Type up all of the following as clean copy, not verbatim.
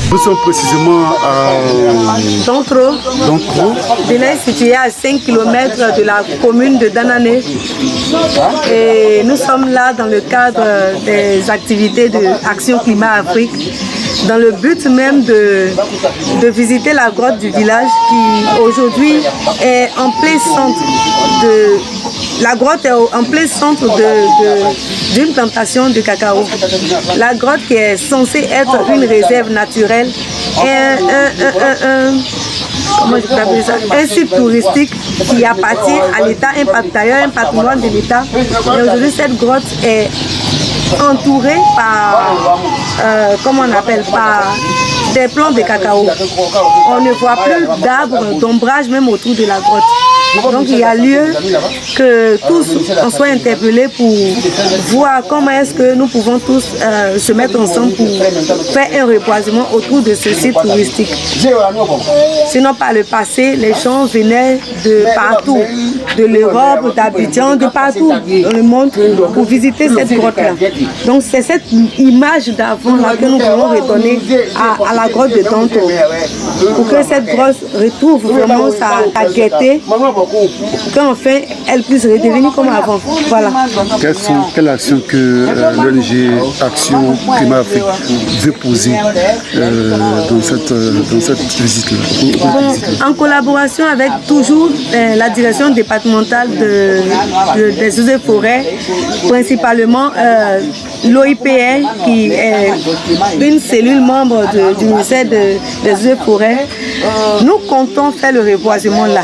Nous sommes précisément à Dontro. Bénin est situé à 5 km de la commune de Danané. Et nous sommes là dans le cadre des activités de Action Climat Afrique, dans le but même de visiter la grotte du village qui aujourd'hui est en plein centre de... La grotte est en plein centre d'une plantation de cacao. La grotte qui est censée être une réserve naturelle est un site touristique qui appartient à l'État, d'ailleurs un patrimoine de l'État. Et aujourd'hui cette grotte est entourée par, par des plants de cacao. On ne voit plus d'arbres, d'ombrage même autour de la grotte. Donc il y a lieu que tous en soient interpellés pour voir comment est-ce que nous pouvons tous se mettre ensemble pour faire un reboisement autour de ce site touristique. Sinon par le passé, les gens venaient de partout, de l'Europe, d'Abidjan, de partout dans le monde pour visiter cette grotte-là. Donc c'est cette image d'avant-là que nous voulons redonner à la grotte de Dontro, pour que cette grotte retrouve vraiment sa gaieté, qu'enfin elle puisse redevenir comme avant. Voilà. Quelle action que l'ONG Action Climat Afrique veut poser dans cette visite-là? En collaboration avec toujours la direction départementale des eaux et forêts, principalement l'OIPR qui est une cellule membre du ministère des eaux et forêts, nous comptons faire le reboisement là.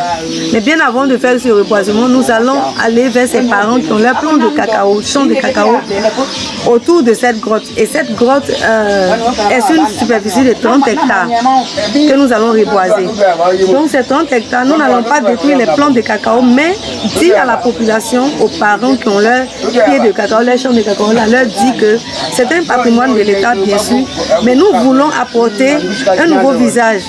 Mais bien avant de faire ce reboisement, nous allons aller vers ces parents qui ont leur plants de cacao, champs de cacao autour de cette grotte. Et cette grotte est sur une superficie de 30 hectares que nous allons reboiser. Donc ces 30 hectares, nous n'allons pas détruire les plants de cacao, mais dire à la population, aux parents qui ont leur pied de cacao, leur champs de cacao, là, leur dit que c'est un patrimoine de l'État bien sûr, mais nous voulons apporter un nouveau visage.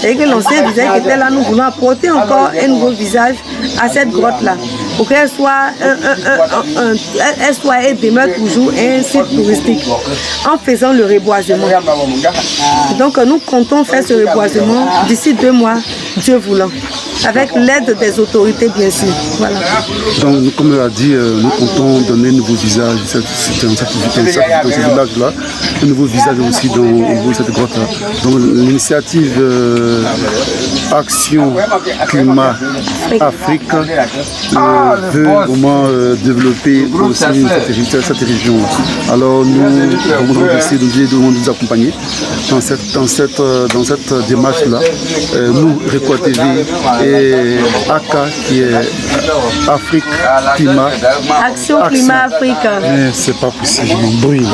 C'est que l'ancien visage qui était là, nous voulons apporter encore un nouveau visage à cette grotte-là, pour qu'elle soit et demeure toujours un site touristique, en faisant le reboisement. Donc nous comptons faire ce reboisement d'ici 2 mois, Dieu voulant, avec l'aide des autorités bien sûr. Voilà. Donc comme on l'a dit, nous comptons donner un nouveau visage dans ce village-là, un nouveau visage aussi au niveau de cette grotte-là. Donc l'initiative Action Climat Afrique veut vraiment développer aussi cette région-là. Alors nous avons essayé de nous accompagner dans cette démarche-là. Nous, Reco TV et ACA qui est Afrique Climat. Action Climat Afrique. Mais c'est pas possible, bruit.